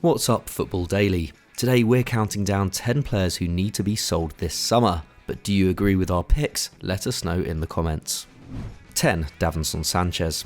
What's up, Football Daily? Today we're counting down 10 players who need to be sold this summer. But do you agree with our picks? Let us know in the comments. 10. Davinson Sanchez.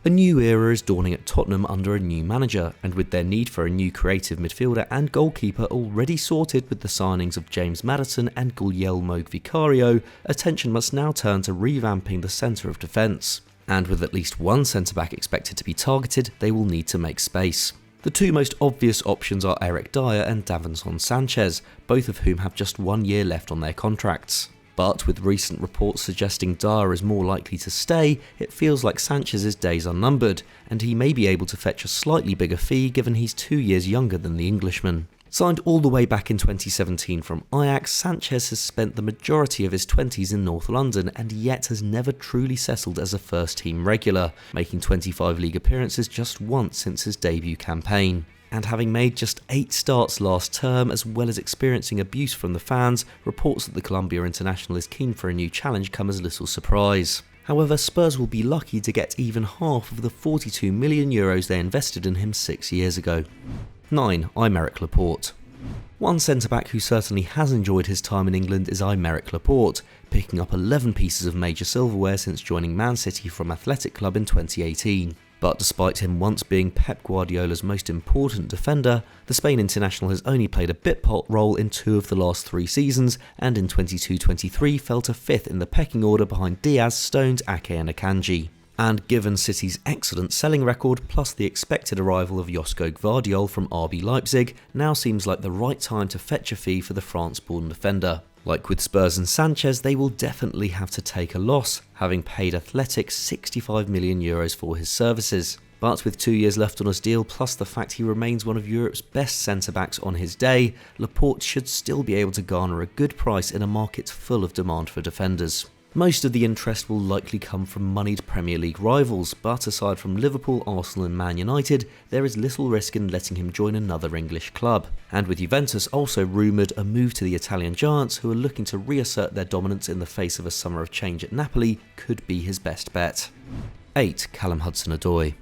A new era is dawning at Tottenham under a new manager, and with their need for a new creative midfielder and goalkeeper already sorted with the signings of James Maddison and Guglielmo Vicario, attention must now turn to revamping the centre of defence. And with at least one centre-back expected to be targeted, they will need to make space. The two most obvious options are Eric Dier and Davinson Sanchez, both of whom have just 1 year left on their contracts. But with recent reports suggesting Dier is more likely to stay, it feels like Sanchez's days are numbered, and he may be able to fetch a slightly bigger fee given he's 2 years younger than the Englishman. Signed all the way back in 2017 from Ajax, Sanchez has spent the majority of his 20s in North London and yet has never truly settled as a first-team regular, making 25 league appearances just once since his debut campaign. And having made just 8 starts last term, as well as experiencing abuse from the fans, reports that the Colombia international is keen for a new challenge come as little surprise. However, Spurs will be lucky to get even half of the €42 million they invested in him 6 years ago. 9. Aymeric Laporte. One centre-back who certainly has enjoyed his time in England is Aymeric Laporte, picking up 11 pieces of major silverware since joining Man City from Athletic Club in 2018. But despite him once being Pep Guardiola's most important defender, the Spain international has only played a bit-part role in 2 of the last 3 seasons, and in 22-23 fell to 5th in the pecking order behind Diaz, Stones, Ake and Akanji. And given City's excellent selling record, plus the expected arrival of Josko Gvardiol from RB Leipzig, now seems like the right time to fetch a fee for the France-born defender. Like with Spurs and Sanchez, they will definitely have to take a loss, having paid Athletic €65 million for his services. But with 2 years left on his deal, plus the fact he remains one of Europe's best centre-backs on his day, Laporte should still be able to garner a good price in a market full of demand for defenders. Most of the interest will likely come from moneyed Premier League rivals, but aside from Liverpool, Arsenal and Man United, there is little risk in letting him join another English club. And with Juventus also rumoured a move to the Italian giants, who are looking to reassert their dominance in the face of a summer of change at Napoli, could be his best bet. 8. Callum Hudson-Odoi.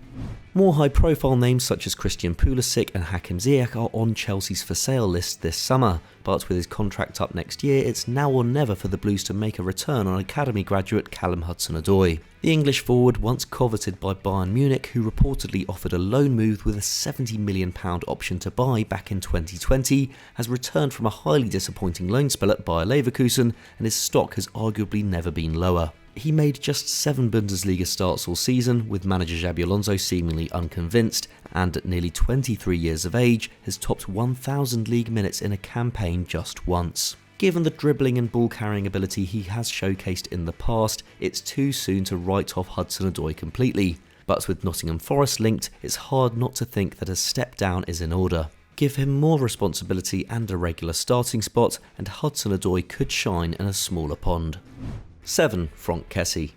More high-profile names such as Christian Pulisic and Hakim Ziyech are on Chelsea's for sale list this summer, but with his contract up next year, it's now or never for the Blues to make a return on academy graduate Callum Hudson-Odoi. The English forward, once coveted by Bayern Munich, who reportedly offered a loan move with a £70 million option to buy back in 2020, has returned from a highly disappointing loan spell at Bayer Leverkusen, and his stock has arguably never been lower. He made just 7 Bundesliga starts all season, with manager Xabi Alonso seemingly unconvinced, and at nearly 23 years of age, has topped 1,000 league minutes in a campaign just once. Given the dribbling and ball-carrying ability he has showcased in the past, it's too soon to write off Hudson-Odoi completely. But with Nottingham Forest linked, it's hard not to think that a step down is in order. Give him more responsibility and a regular starting spot, and Hudson-Odoi could shine in a smaller pond. 7. Franck Kessie.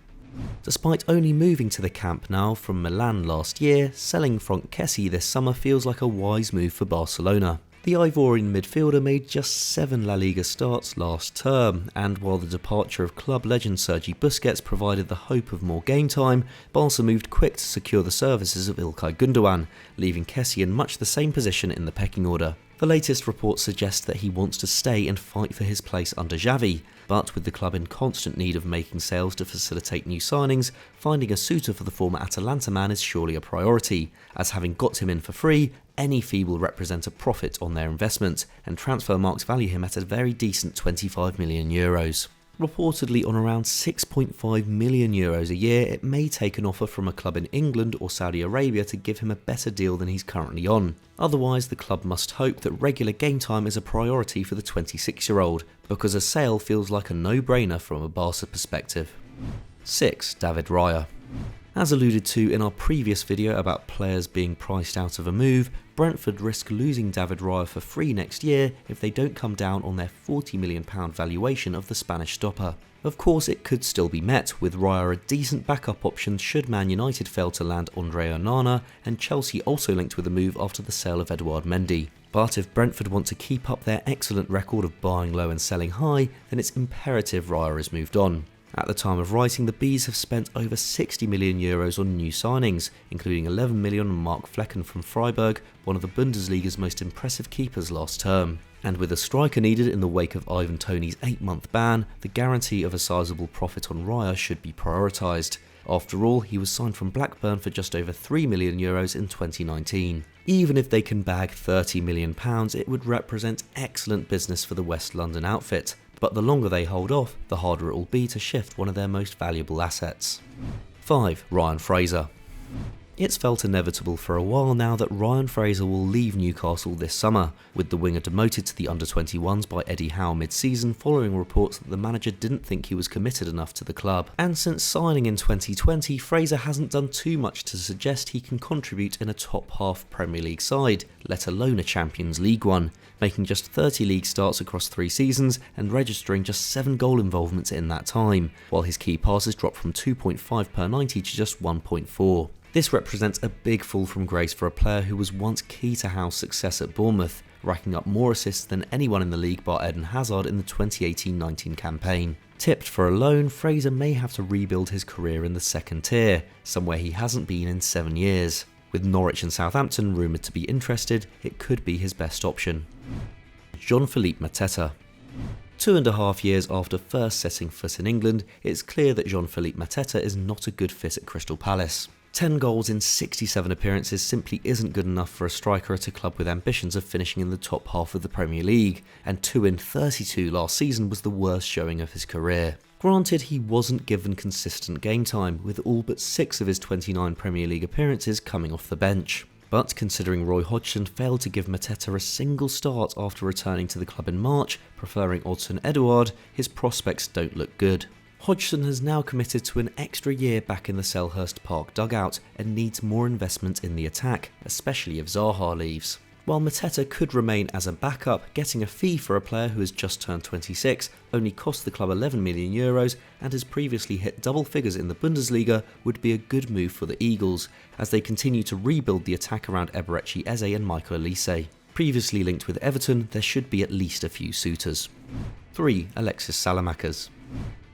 Despite only moving to the camp now from Milan last year, selling Franck Kessie this summer feels like a wise move for Barcelona. The Ivorian midfielder made just 7 La Liga starts last term, and while the departure of club legend Sergi Busquets provided the hope of more game time, Barca moved quick to secure the services of Ilkay Gundogan, leaving Kessie in much the same position in the pecking order. The latest reports suggest that he wants to stay and fight for his place under Xavi, but with the club in constant need of making sales to facilitate new signings, finding a suitor for the former Atalanta man is surely a priority, as having got him in for free, any fee will represent a profit on their investment, and Transfermarkt value him at a very decent €25 million. Reportedly on around €6.5 million a year, it may take an offer from a club in England or Saudi Arabia to give him a better deal than he's currently on. Otherwise, the club must hope that regular game time is a priority for the 26-year-old, because a sale feels like a no-brainer from a Barca perspective. 6. David Raya. As alluded to in our previous video about players being priced out of a move, Brentford risk losing David Raya for free next year if they don't come down on their £40 million valuation of the Spanish stopper. Of course, it could still be met, with Raya a decent backup option should Man United fail to land Andre Onana, and Chelsea also linked with a move after the sale of Edouard Mendy. But if Brentford want to keep up their excellent record of buying low and selling high, then it's imperative Raya is moved on. At the time of writing, the Bees have spent over €60 million on new signings, including $11 million on Mark Flecken from Freiburg, one of the Bundesliga's most impressive keepers last term. And with a striker needed in the wake of Ivan Toney's 8-month ban, the guarantee of a sizable profit on Raya should be prioritised. After all, he was signed from Blackburn for just over €3 million in 2019. Even if they can bag £30 million, it would represent excellent business for the West London outfit. But the longer they hold off, the harder it will be to shift one of their most valuable assets. 5. Ryan Fraser. It's felt inevitable for a while now that Ryan Fraser will leave Newcastle this summer, with the winger demoted to the under-21s by Eddie Howe mid-season following reports that the manager didn't think he was committed enough to the club. And since signing in 2020, Fraser hasn't done too much to suggest he can contribute in a top-half Premier League side, let alone a Champions League one, making just 30 league starts across 3 seasons and registering just 7 goal involvements in that time, while his key passes dropped from 2.5 per 90 to just 1.4. This represents a big fall from grace for a player who was once key to Howe's success at Bournemouth, racking up more assists than anyone in the league bar Eden Hazard in the 2018-19 campaign. Tipped for a loan, Fraser may have to rebuild his career in the second tier, somewhere he hasn't been in 7 years. With Norwich and Southampton rumoured to be interested, it could be his best option. Jeanphilippe Mateta. 2.5 years after first setting foot in England, it's clear that Jeanphilippe Mateta is not a good fit at Crystal Palace. 10 goals in 67 appearances simply isn't good enough for a striker at a club with ambitions of finishing in the top half of the Premier League, and 2 in 32 last season was the worst showing of his career. Granted, he wasn't given consistent game time, with all but 6 of his 29 Premier League appearances coming off the bench. But considering Roy Hodgson failed to give Mateta a single start after returning to the club in March, preferring HudsonAdoi, his prospects don't look good. Hodgson has now committed to an extra year back in the Selhurst Park dugout and needs more investment in the attack, especially if Zaha leaves. While Mateta could remain as a backup, getting a fee for a player who has just turned 26, only cost the club €11 million and has previously hit double figures in the Bundesliga would be a good move for the Eagles, as they continue to rebuild the attack around Eberechi Eze and Michael Olise. Previously linked with Everton, there should be at least a few suitors. 3. Alexis Salamancas.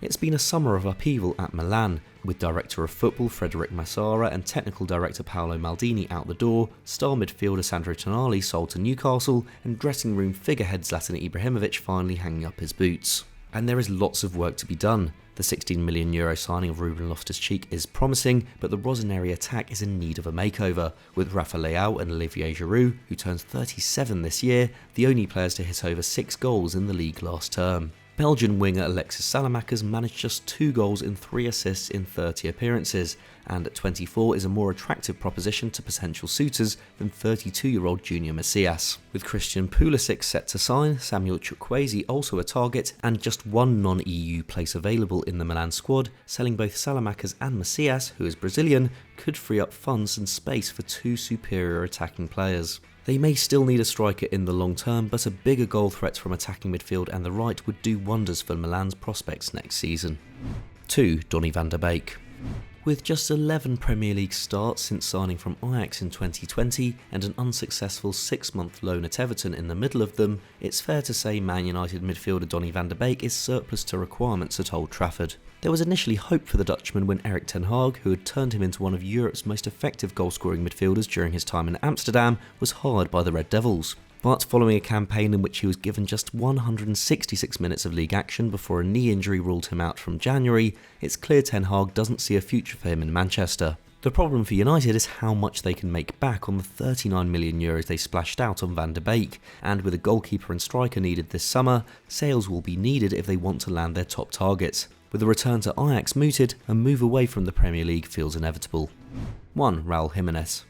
It's been a summer of upheaval at Milan, with Director of Football Frederic Massara and Technical Director Paolo Maldini out the door, star midfielder Sandro Tonali sold to Newcastle, and dressing room figurehead Zlatan Ibrahimovic finally hanging up his boots. And there is lots of work to be done. The €16 million signing of Ruben Loftus-Cheek is promising, but the Rossoneri attack is in need of a makeover, with Rafa Leao and Olivier Giroud, who turns 37 this year, the only players to hit over 6 goals in the league last term. Belgian winger Alexis Salamancas managed just 2 goals and 3 assists in 30 appearances, and at 24 is a more attractive proposition to potential suitors than 32-year-old Junior Macias. With Christian Pulisic set to sign, Samuel Chukwueze also a target, and just one non-EU place available in the Milan squad, selling both Salamancas and Macias, who is Brazilian, could free up funds and space for 2 superior attacking players. They may still need a striker in the long term, but a bigger goal threat from attacking midfield and the right would do wonders for Milan's prospects next season. 2. Donny Van Der Beek. With just 11 Premier League starts since signing from Ajax in 2020 and an unsuccessful 6-month loan at Everton in the middle of them, it's fair to say Man United midfielder Donny Van De Beek is surplus to requirements at Old Trafford. There was initially hope for the Dutchman when Erik ten Hag, who had turned him into one of Europe's most effective goal-scoring midfielders during his time in Amsterdam, was hired by the Red Devils. But following a campaign in which he was given just 166 minutes of league action before a knee injury ruled him out from January, it's clear Ten Hag doesn't see a future for him in Manchester. The problem for United is how much they can make back on the €39 million they splashed out on Van de Beek, and with a goalkeeper and striker needed this summer, sales will be needed if they want to land their top targets. With a return to Ajax mooted, a move away from the Premier League feels inevitable. 1. Raul Jimenez.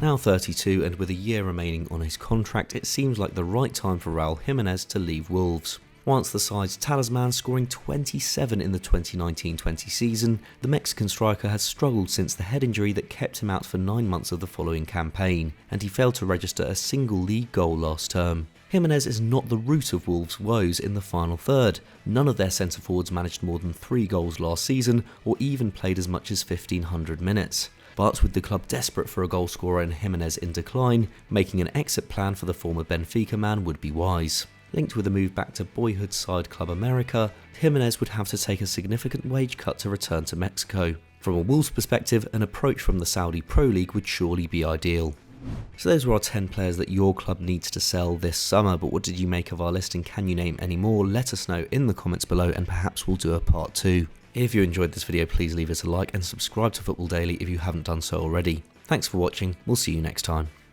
Now 32 and with a year remaining on his contract, it seems like the right time for Raul Jimenez to leave Wolves. Once the side's talisman, scoring 27 in the 2019-20 season, the Mexican striker has struggled since the head injury that kept him out for 9 months of the following campaign, and he failed to register a single league goal last term. Jimenez is not the root of Wolves' woes in the final third. None of their centre-forwards managed more than 3 goals last season, or even played as much as 1,500 minutes. But with the club desperate for a goalscorer and Jimenez in decline, making an exit plan for the former Benfica man would be wise. Linked with a move back to boyhood side Club America, Jimenez would have to take a significant wage cut to return to Mexico. From a Wolves perspective, an approach from the Saudi Pro League would surely be ideal. So those were our 10 players that your club needs to sell this summer, but what did you make of our list and can you name any more? Let us know in the comments below and perhaps we'll do a part 2. If you enjoyed this video, please leave us a like and subscribe to Football Daily if you haven't done so already. Thanks for watching, we'll see you next time.